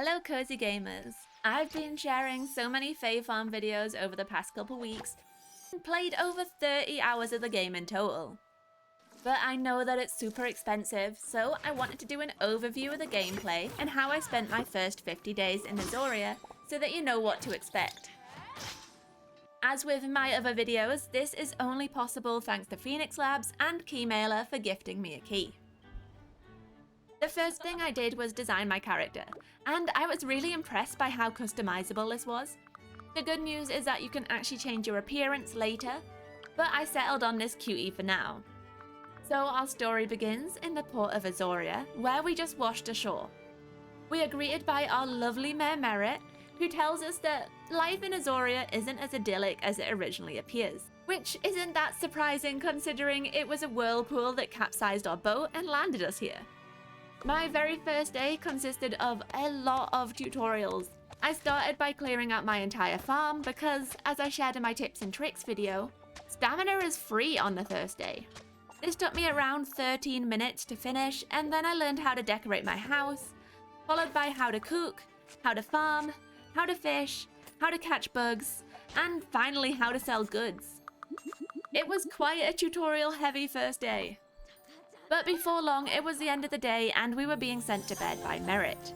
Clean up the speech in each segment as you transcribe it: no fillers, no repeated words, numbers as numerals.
Hello cozy gamers! I've been sharing so many Fae Farm videos over the past couple weeks and played over 30 hours of the game in total. But I know that it's super expensive, so I wanted to do an overview of the gameplay and how I spent my first 50 days in Azoria so that you know what to expect. As with my other videos, this is only possible thanks to Phoenix Labs and Keymailer for gifting me a key. The first thing I did was design my character, and I was really impressed by how customizable this was. The good news is that you can actually change your appearance later, but I settled on this cutie for now. So our story begins in the port of Azoria, where we just washed ashore. We are greeted by our lovely Mare Merit, who tells us that life in Azoria isn't as idyllic as it originally appears. Which isn't that surprising considering it was a whirlpool that capsized our boat and landed us here. My very first day consisted of a lot of tutorials. I started by clearing out my entire farm because, as I shared in my tips and tricks video, stamina is free on the first day. This took me around 13 minutes to finish, and then I learned how to decorate my house, followed by how to cook, how to farm, how to fish, how to catch bugs, and finally how to sell goods. It was quite a tutorial heavy first day. But before long, it was the end of the day and we were being sent to bed by Merit.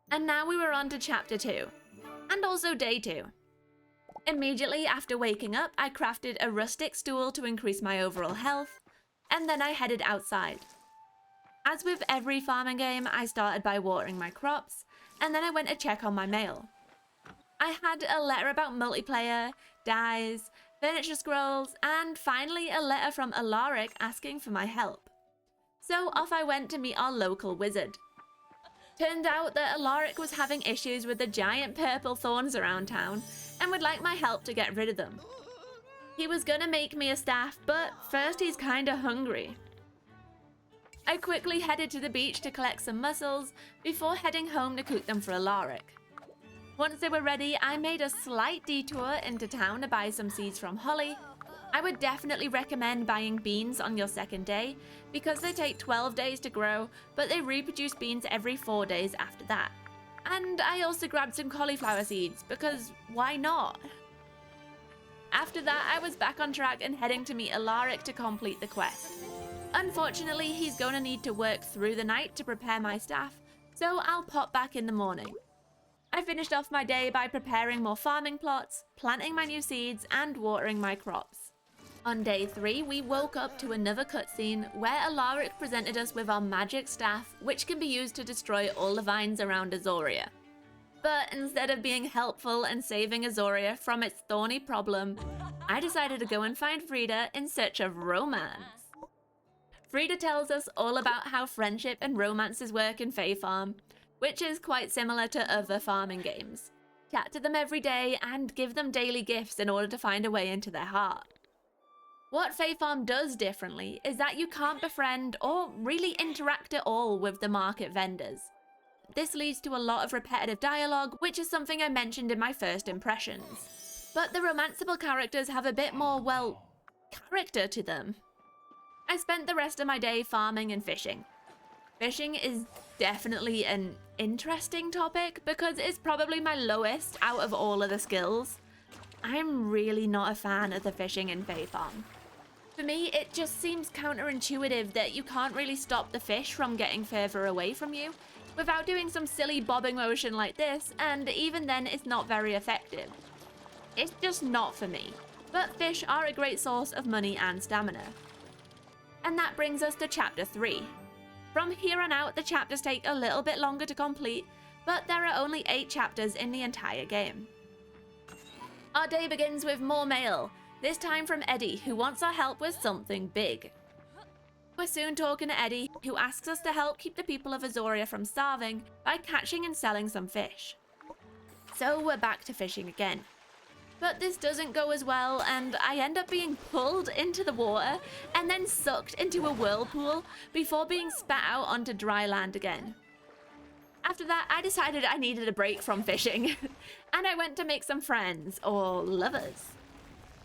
And now we were on to chapter 2, and also day 2. Immediately after waking up, I crafted a rustic stool to increase my overall health, and then I headed outside. As with every farming game, I started by watering my crops, and then I went to check on my mail. I had a letter about multiplayer, dyes, furniture scrolls, and finally a letter from Alaric asking for my help. So off I went to meet our local wizard. Turned out that Alaric was having issues with the giant purple thorns around town and would like my help to get rid of them. He was gonna make me a staff, but first he's kinda hungry. I quickly headed to the beach to collect some mussels before heading home to cook them for Alaric. Once they were ready, I made a slight detour into town to buy some seeds from Holly. I would definitely recommend buying beans on your second day because they take 12 days to grow, but they reproduce beans every 4 days after that. And I also grabbed some cauliflower seeds because why not? After that, I was back on track and heading to meet Alaric to complete the quest. Unfortunately, he's going to need to work through the night to prepare my staff, so I'll pop back in the morning. I finished off my day by preparing more farming plots, planting my new seeds, and watering my crops. On day 3, we woke up to another cutscene where Alaric presented us with our magic staff, which can be used to destroy all the vines around Azoria. But instead of being helpful and saving Azoria from its thorny problem, I decided to go and find Frida in search of romance. Frida tells us all about how friendship and romances work in Fae Farm, which is quite similar to other farming games. Chat to them every day and give them daily gifts in order to find a way into their heart. What Fae Farm does differently is that you can't befriend or really interact at all with the market vendors. This leads to a lot of repetitive dialogue, which is something I mentioned in my first impressions. But the romanceable characters have a bit more, well, character to them. I spent the rest of my day farming and fishing. Fishing is definitely an interesting topic because it's probably my lowest out of all of the skills. I'm really not a fan of the fishing in Fae Farm. For me, it just seems counterintuitive that you can't really stop the fish from getting further away from you without doing some silly bobbing motion like this, and even then it's not very effective. It's just not for me, but fish are a great source of money and stamina. And that brings us to chapter 3. From here on out, the chapters take a little bit longer to complete, but there are only 8 chapters in the entire game. Our day begins with more mail, this time from Eddie, who wants our help with something big. We're soon talking to Eddie, who asks us to help keep the people of Azoria from starving by catching and selling some fish. So we're back to fishing again. But this doesn't go as well, and I end up being pulled into the water and then sucked into a whirlpool before being spat out onto dry land again. After that, I decided I needed a break from fishing, and I went to make some friends, or lovers.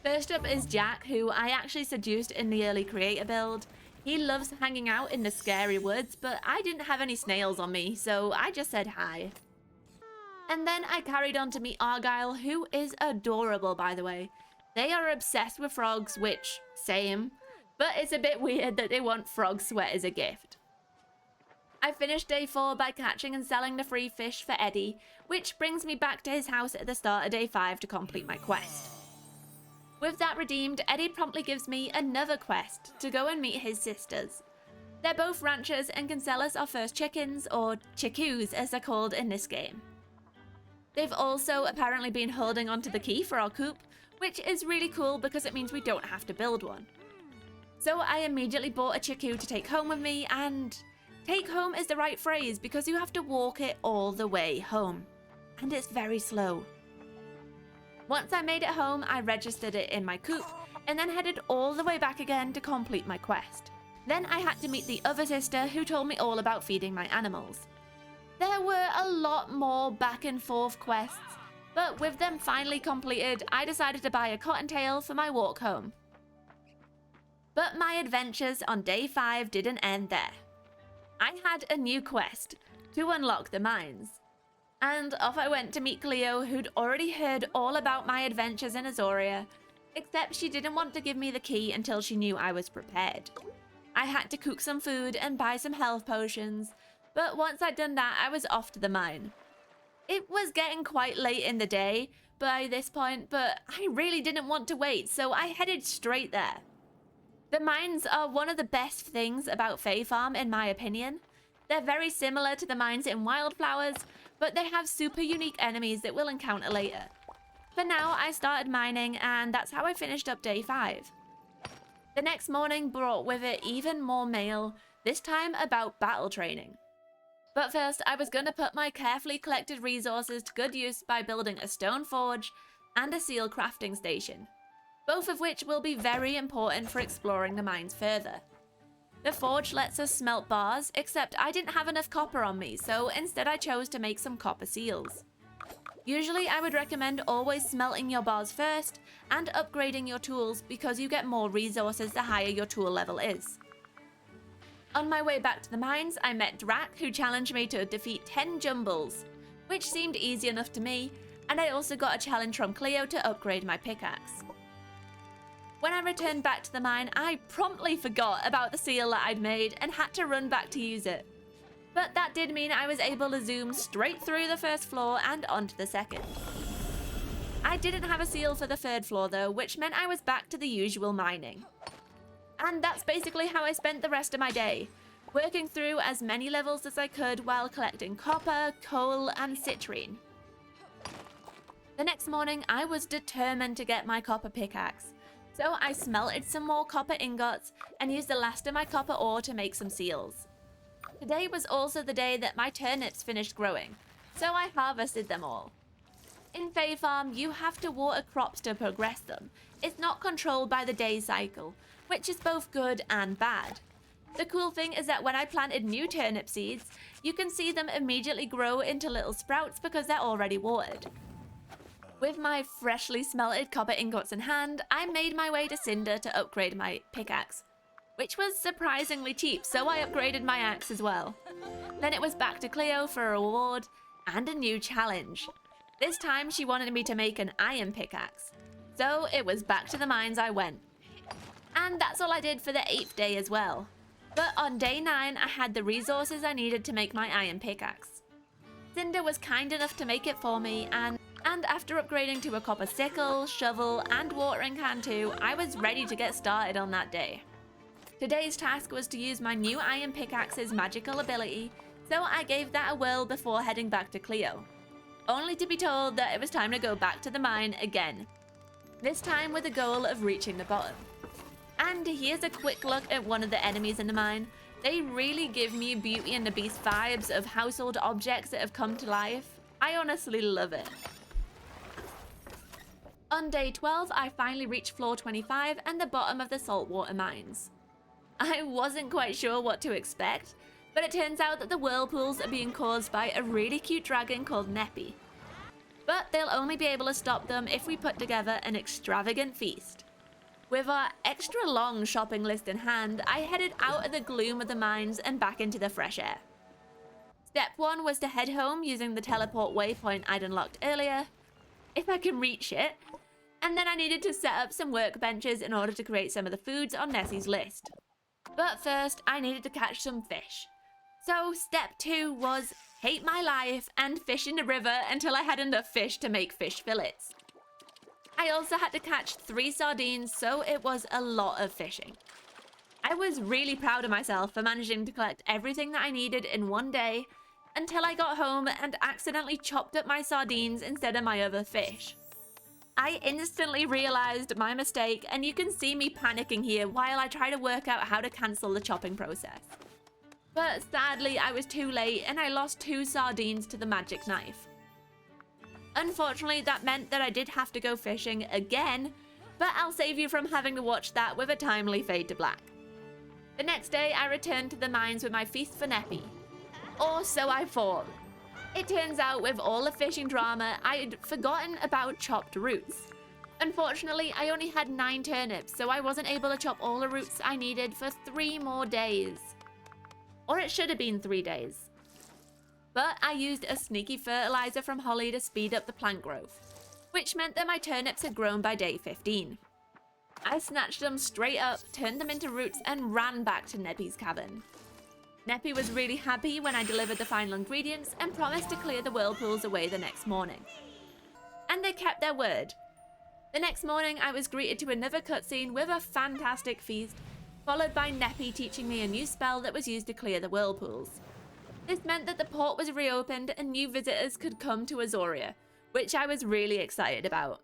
First up is Jack, who I actually seduced in the early creator build. He loves hanging out in the scary woods, but I didn't have any snails on me, so I just said hi. And then I carried on to meet Argyle, who is adorable, by the way. They are obsessed with frogs, which, same, but it's a bit weird that they want frog sweat as a gift. I finished day 4 by catching and selling the free fish for Eddie, which brings me back to his house at the start of day 5 to complete my quest. With that redeemed, Eddie promptly gives me another quest to go and meet his sisters. They're both ranchers and can sell us our first chickens, or chickoos as they're called in this game. They've also apparently been holding onto the key for our coop, which is really cool because it means we don't have to build one. So I immediately bought a chickoo to take home with me, and take home is the right phrase because you have to walk it all the way home. And it's very slow. Once I made it home, I registered it in my coop and then headed all the way back again to complete my quest. Then I had to meet the other sister who told me all about feeding my animals. There were a lot more back and forth quests, but with them finally completed, I decided to buy a cottontail for my walk home. But my adventures on day 5 didn't end there. I had a new quest to unlock the mines. And off I went to meet Cleo, who'd already heard all about my adventures in Azoria, except she didn't want to give me the key until she knew I was prepared. I had to cook some food and buy some health potions, but once I'd done that, I was off to the mine. It was getting quite late in the day by this point, but I really didn't want to wait, so I headed straight there. The mines are one of the best things about Fae Farm, in my opinion. They're very similar to the mines in Wildflowers, but they have super unique enemies that we'll encounter later. For now, I started mining, and that's how I finished up day 5. The next morning brought with it even more mail, this time about battle training. But first, I was going to put my carefully collected resources to good use by building a stone forge and a seal crafting station, both of which will be very important for exploring the mines further. The forge lets us smelt bars, except I didn't have enough copper on me, so instead I chose to make some copper seals. Usually I would recommend always smelting your bars first and upgrading your tools because you get more resources the higher your tool level is. On my way back to the mines, I met Drac, who challenged me to defeat 10 jumbles, which seemed easy enough to me, and I also got a challenge from Cleo to upgrade my pickaxe. When I returned back to the mine, I promptly forgot about the seal that I'd made and had to run back to use it. But that did mean I was able to zoom straight through the first floor and onto the second. I didn't have a seal for the 3rd floor though, which meant I was back to the usual mining. And that's basically how I spent the rest of my day, working through as many levels as I could while collecting copper, coal, and citrine. The next morning, I was determined to get my copper pickaxe. So I smelted some more copper ingots and used the last of my copper ore to make some seals. Today was also the day that my turnips finished growing, so I harvested them all. In Fae Farm, you have to water crops to progress them. It's not controlled by the day cycle, which is both good and bad. The cool thing is that when I planted new turnip seeds, you can see them immediately grow into little sprouts because they're already watered. With my freshly smelted copper ingots in hand, I made my way to Cinder to upgrade my pickaxe, which was surprisingly cheap, so I upgraded my axe as well. Then it was back to Cleo for a reward and a new challenge. This time she wanted me to make an iron pickaxe, so it was back to the mines I went. And that's all I did for the 8th day as well. But on day 9, I had the resources I needed to make my iron pickaxe. Cinder was kind enough to make it for me, and after upgrading to a copper sickle, shovel, and watering can too, I was ready to get started on that day. Today's task was to use my new iron pickaxe's magical ability, so I gave that a whirl before heading back to Cleo, only to be told that it was time to go back to the mine again, this time with the goal of reaching the bottom. And here's a quick look at one of the enemies in the mine. They really give me Beauty and the Beast vibes of household objects that have come to life. I honestly love it. On day 12, I finally reached floor 25 and the bottom of the saltwater mines. I wasn't quite sure what to expect, but it turns out that the whirlpools are being caused by a really cute dragon called Neppy. But they'll only be able to stop them if we put together an extravagant feast. With our extra long shopping list in hand, I headed out of the gloom of the mines and back into the fresh air. Step 1 was to head home using the teleport waypoint I'd unlocked earlier, if I can reach it, and then I needed to set up some workbenches in order to create some of the foods on Nessie's list. But first, I needed to catch some fish. So step 2 was hate my life and fish in the river until I had enough fish to make fish fillets. I also had to catch 3 sardines, so it was a lot of fishing. I was really proud of myself for managing to collect everything that I needed in one day until I got home and accidentally chopped up my sardines instead of my other fish. I instantly realized my mistake, and you can see me panicking here while I try to work out how to cancel the chopping process. But sadly, I was too late and I lost 2 sardines to the magic knife. Unfortunately, that meant that I did have to go fishing again, but I'll save you from having to watch that with a timely fade to black. The next day, I returned to the mines with my feast for Neppy. Or so I thought. It turns out with all the fishing drama, I'd forgotten about chopped roots. Unfortunately, I only had 9 turnips, so I wasn't able to chop all the roots I needed for 3 more days. Or it should have been 3 days. But I used a sneaky fertilizer from Holly to speed up the plant growth, which meant that my turnips had grown by day 15. I snatched them straight up, turned them into roots, and ran back to Neppy's cabin. Neppy was really happy when I delivered the final ingredients and promised to clear the whirlpools away the next morning. And they kept their word. The next morning, I was greeted to another cutscene with a fantastic feast, followed by Neppy teaching me a new spell that was used to clear the whirlpools. This meant that the port was reopened and new visitors could come to Azoria, which I was really excited about.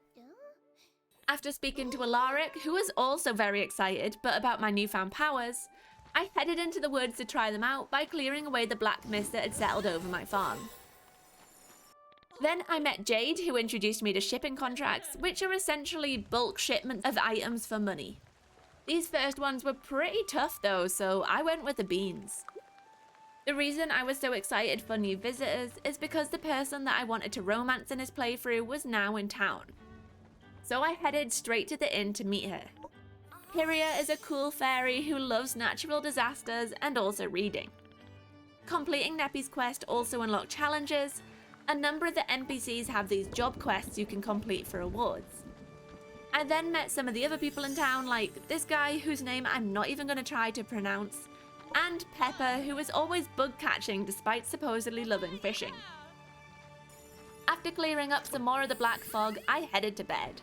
After speaking to Alaric, who was also very excited but about my newfound powers, I headed into the woods to try them out by clearing away the black mist that had settled over my farm. Then I met Jade, who introduced me to shipping contracts, which are essentially bulk shipments of items for money. These first ones were pretty tough though, so I went with the beans. The reason I was so excited for new visitors is because the person that I wanted to romance in his playthrough was now in town. So I headed straight to the inn to meet her. Hyria is a cool fairy who loves natural disasters and also reading. Completing Neppy's quest also unlocked challenges. A number of the NPCs have these job quests you can complete for rewards. I then met some of the other people in town, like this guy whose name I'm not even going to try to pronounce, and Pepper, who is always bug catching despite supposedly loving fishing. After clearing up some more of the black fog, I headed to bed.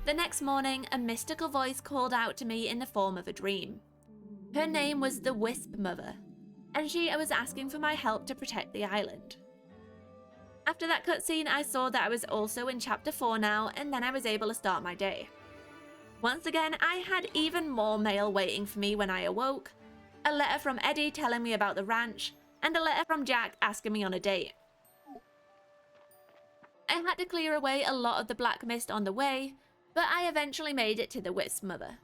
The next morning, a mystical voice called out to me in the form of a dream. Her name was the Wisp Mother, and she was asking for my help to protect the island. After that cutscene, I saw that I was also in Chapter 4 now, and then I was able to start my day. Once again, I had even more mail waiting for me when I awoke, a letter from Eddie telling me about the ranch, and a letter from Jack asking me on a date. I had to clear away a lot of the black mist on the way, but I eventually made it to the Wisp Mother.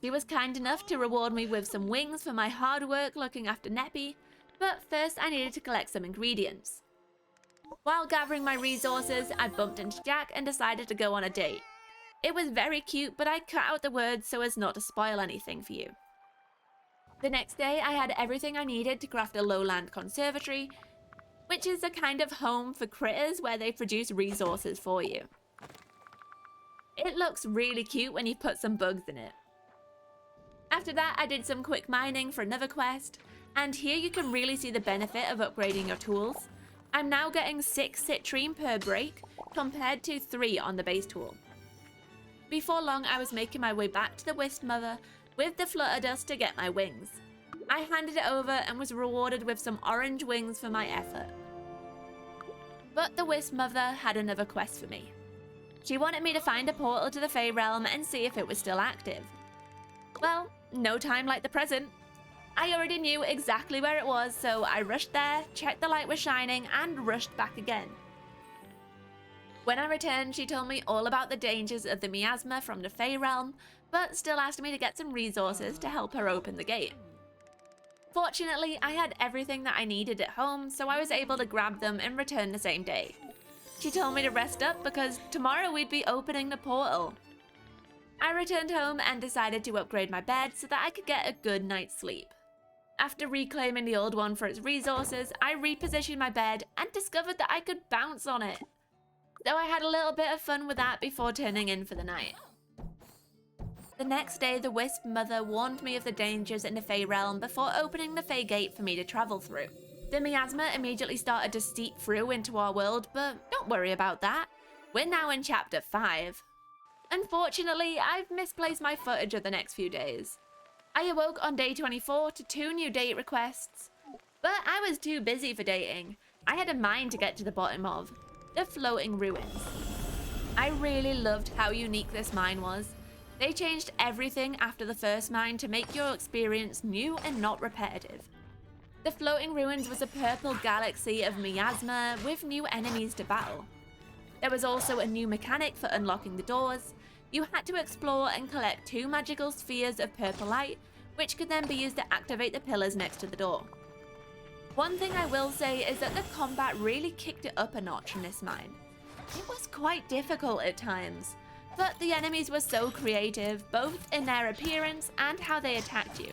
She was kind enough to reward me with some wings for my hard work looking after Neppy, but first I needed to collect some ingredients. While gathering my resources, I bumped into Jack and decided to go on a date. It was very cute, but I cut out the words so as not to spoil anything for you. The next day, I had everything I needed to craft a lowland conservatory, which is a kind of home for critters where they produce resources for you. It looks really cute when you put some bugs in it. After that, I did some quick mining for another quest, and here you can really see the benefit of upgrading your tools. I'm now getting 6 citrine per break, compared to 3 on the base tool. Before long, I was making my way back to the Wisp Mother with the flutter dust to get my wings. I handed it over and was rewarded with some orange wings for my effort. But the Wisp Mother had another quest for me. She wanted me to find a portal to the Fae realm and see if it was still active. Well, no time like the present. I already knew exactly where it was, so I rushed there, checked the light was shining, and rushed back again. When I returned, she told me all about the dangers of the miasma from the Fae realm, but still asked me to get some resources to help her open the gate. Fortunately, I had everything that I needed at home, so I was able to grab them and return the same day. She told me to rest up because tomorrow we'd be opening the portal. I returned home and decided to upgrade my bed so that I could get a good night's sleep. After reclaiming the old one for its resources, I repositioned my bed and discovered that I could bounce on it. So I had a little bit of fun with that before turning in for the night. The next day, the Wisp Mother warned me of the dangers in the Fae realm before opening the Fae gate for me to travel through. The miasma immediately started to seep through into our world, but don't worry about that. We're now in Chapter 5. Unfortunately, I've misplaced my footage of the next few days. I awoke on day 24 to 2 new date requests, but I was too busy for dating. I had a mine to get to the bottom of. The Floating Ruins. I really loved how unique this mine was. They changed everything after the first mine to make your experience new and not repetitive. The Floating Ruins was a purple galaxy of miasma with new enemies to battle. There was also a new mechanic for unlocking the doors. You had to explore and collect 2 magical spheres of purple light, which could then be used to activate the pillars next to the door. One thing I will say is that the combat really kicked it up a notch in this mine. It was quite difficult at times, but the enemies were so creative, both in their appearance and how they attacked you.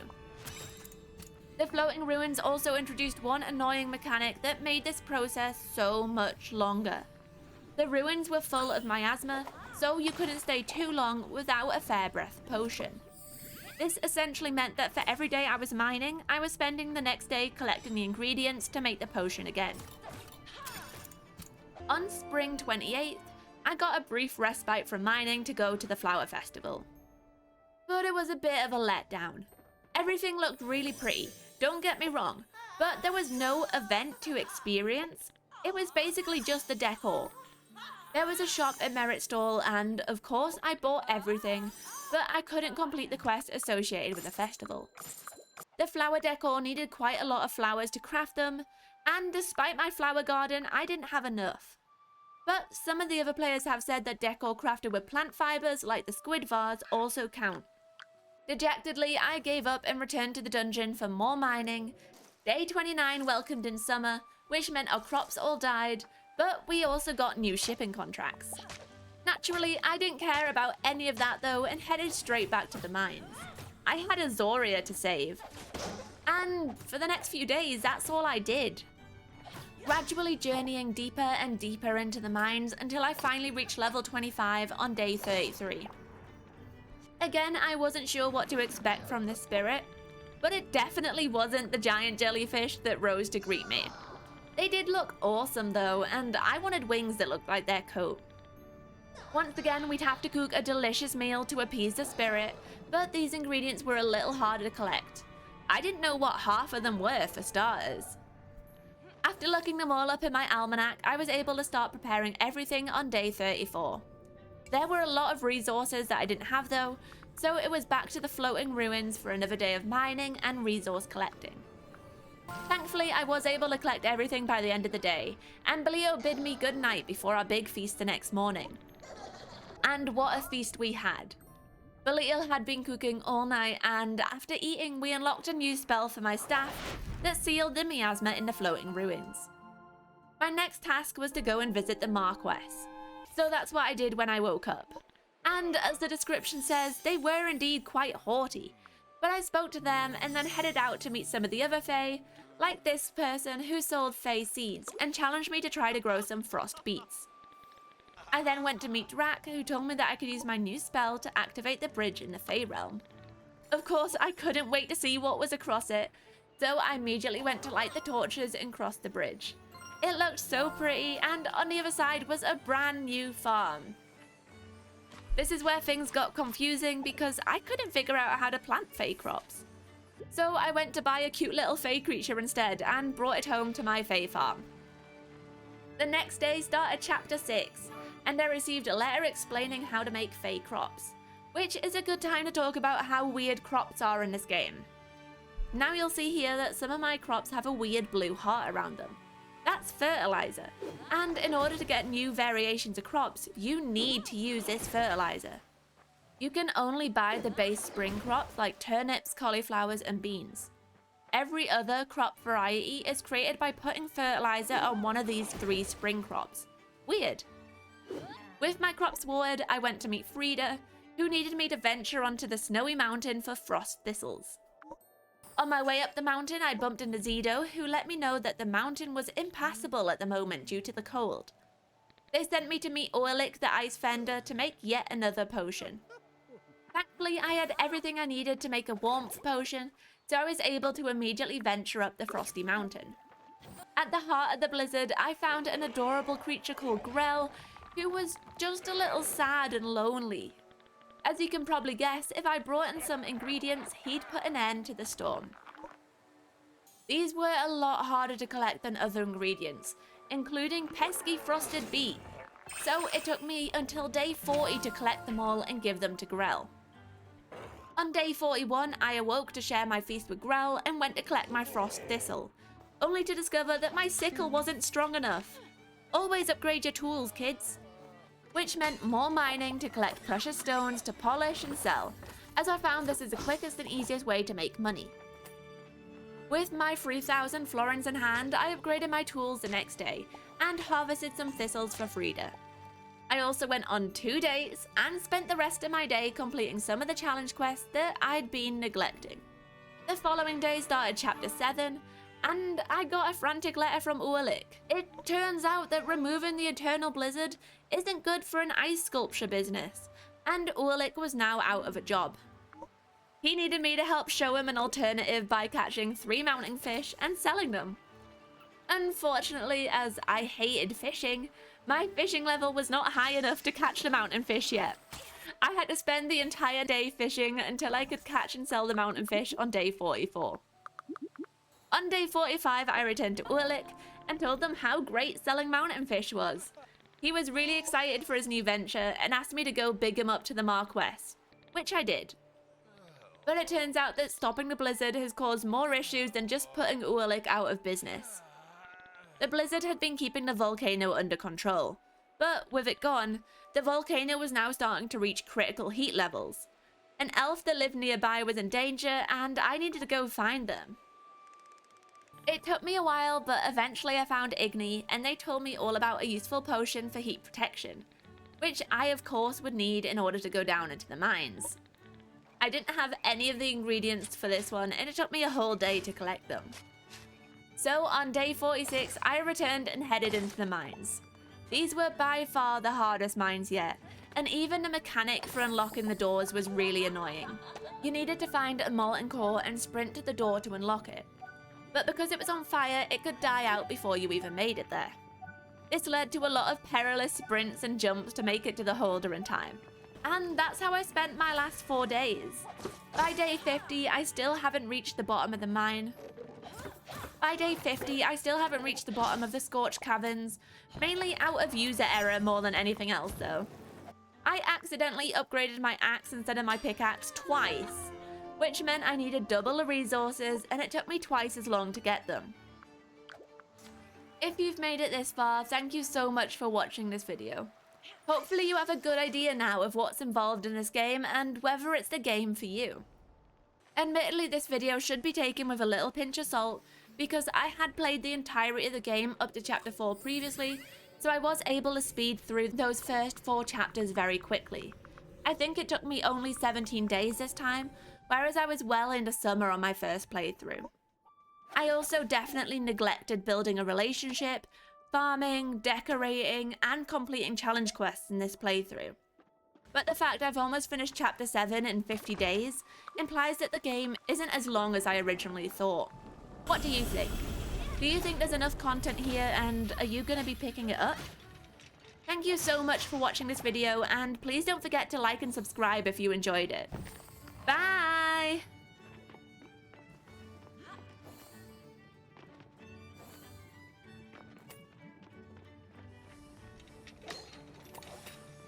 The Floating Ruins also introduced one annoying mechanic that made this process so much longer. The ruins were full of miasma, so you couldn't stay too long without a Fair Breath potion. This essentially meant that for every day I was mining, I was spending the next day collecting the ingredients to make the potion again. On spring 28th, I got a brief respite from mining to go to the Flower Festival. But it was a bit of a letdown. Everything looked really pretty, don't get me wrong, but there was no event to experience. It was basically just the decor. There was a shop at Merit Stall and, of course, I bought everything, but I couldn't complete the quest associated with the festival. The flower decor needed quite a lot of flowers to craft them, and despite my flower garden, I didn't have enough. But some of the other players have said that decor crafted with plant fibers like the squid vase also count. Dejectedly, I gave up and returned to the dungeon for more mining. Day 29 welcomed in summer, which meant our crops all died, but we also got new shipping contracts. Naturally, I didn't care about any of that though and headed straight back to the mines. I had Azoria to save. And for the next few days, that's all I did. Gradually journeying deeper and deeper into the mines until I finally reached level 25 on day 33. Again, I wasn't sure what to expect from this spirit, but it definitely wasn't the giant jellyfish that rose to greet me. They did look awesome though, and I wanted wings that looked like their coat. Once again, we'd have to cook a delicious meal to appease the spirit, but these ingredients were a little harder to collect. I didn't know what half of them were for starters. After looking them all up in my almanac, I was able to start preparing everything on day 34. There were a lot of resources that I didn't have though, so it was back to the Floating Ruins for another day of mining and resource collecting. Thankfully, I was able to collect everything by the end of the day, and Belio bid me good night before our big feast the next morning. And what a feast we had. Belio had been cooking all night, and after eating, we unlocked a new spell for my staff that sealed the miasma in the Floating Ruins. My next task was to go and visit the Marquess, so that's what I did when I woke up. And as the description says, they were indeed quite haughty, but I spoke to them and then headed out to meet some of the other Fae, like this person who sold Fae seeds and challenged me to try to grow some frost beets. I then went to meet Drac, who told me that I could use my new spell to activate the bridge in the Fae realm. Of course, I couldn't wait to see what was across it, so I immediately went to light the torches and cross the bridge. It looked so pretty, and on the other side was a brand new farm. This is where things got confusing because I couldn't figure out how to plant Fae crops. So I went to buy a cute little Fae creature instead and brought it home to my Fae Farm. The next day started Chapter 6, and I received a letter explaining how to make Fae crops, which is a good time to talk about how weird crops are in this game. Now you'll see here that some of my crops have a weird blue heart around them. That's fertilizer, and in order to get new variations of crops, you need to use this fertilizer. You can only buy the base spring crops like turnips, cauliflowers, and beans. Every other crop variety is created by putting fertilizer on one of these 3 spring crops, Weird. With my crops watered, I went to meet Frida, who needed me to venture onto the snowy mountain for frost thistles. On my way up the mountain, I bumped into Zido, who let me know that the mountain was impassable at the moment due to the cold. They sent me to meet Orlick, the ice fender, to make yet another potion. Thankfully, I had everything I needed to make a warmth potion, so I was able to immediately venture up the frosty mountain. At the heart of the blizzard, I found an adorable creature called Grell, who was just a little sad and lonely. As you can probably guess, if I brought in some ingredients, he'd put an end to the storm. These were a lot harder to collect than other ingredients, including pesky frosted beet. So it took me until day 40 to collect them all and give them to Grell. On day 41, I awoke to share my feast with Grell and went to collect my frost thistle, only to discover that my sickle wasn't strong enough. Always upgrade your tools, kids. Which meant more mining to collect precious stones to polish and sell, as I found this is the quickest and easiest way to make money. With my 3,000 florins in hand, I upgraded my tools the next day and harvested some thistles for Frida. I also went on 2 dates and spent the rest of my day completing some of the challenge quests that I'd been neglecting. The following day started chapter 7, and I got a frantic letter from Orlick. It turns out that removing the eternal blizzard isn't good for an ice sculpture business, and Orlick was now out of a job. He needed me to help show him an alternative by catching 3 mountain fish and selling them. Unfortunately, as I hated fishing, my fishing level was not high enough to catch the mountain fish yet. I had to spend the entire day fishing until I could catch and sell the mountain fish on day 44. On day 45, I returned to Orlick and told them how great selling mountain fish was. He was really excited for his new venture and asked me to go big him up to the Mark West, which I did. But it turns out that stopping the blizzard has caused more issues than just putting Orlick out of business. The blizzard had been keeping the volcano under control, but with it gone, the volcano was now starting to reach critical heat levels. An elf that lived nearby was in danger, and I needed to go find them. It took me a while, but eventually I found Igni, and they told me all about a useful potion for heat protection, which I of course would need in order to go down into the mines. I didn't have any of the ingredients for this one, and it took me a whole day to collect them. So on day 46, I returned and headed into the mines. These were by far the hardest mines yet, and even the mechanic for unlocking the doors was really annoying. You needed to find a molten core and sprint to the door to unlock it. But because it was on fire, it could die out before you even made it there. This led to a lot of perilous sprints and jumps to make it to the holder in time. And that's how I spent my last 4 days. By day 50, I still haven't reached the bottom of the mine. By day 50, I still haven't reached the bottom of the Scorched Caverns, mainly out of user error more than anything else though. I accidentally upgraded my axe instead of my pickaxe twice, which meant I needed double the resources, and it took me twice as long to get them. If you've made it this far, thank you so much for watching this video. Hopefully you have a good idea now of what's involved in this game and whether it's the game for you. Admittedly, this video should be taken with a little pinch of salt because I had played the entirety of the game up to chapter 4 previously, so I was able to speed through those first 4 chapters very quickly. I think it took me only 17 days this time, whereas I was well into summer on my first playthrough. I also definitely neglected building a relationship, farming, decorating, and completing challenge quests in this playthrough. But the fact I've almost finished chapter 7 in 50 days implies that the game isn't as long as I originally thought. What do you think? Do you think there's enough content here, and are you going to be picking it up? Thank you so much for watching this video, and please don't forget to like and subscribe if you enjoyed it.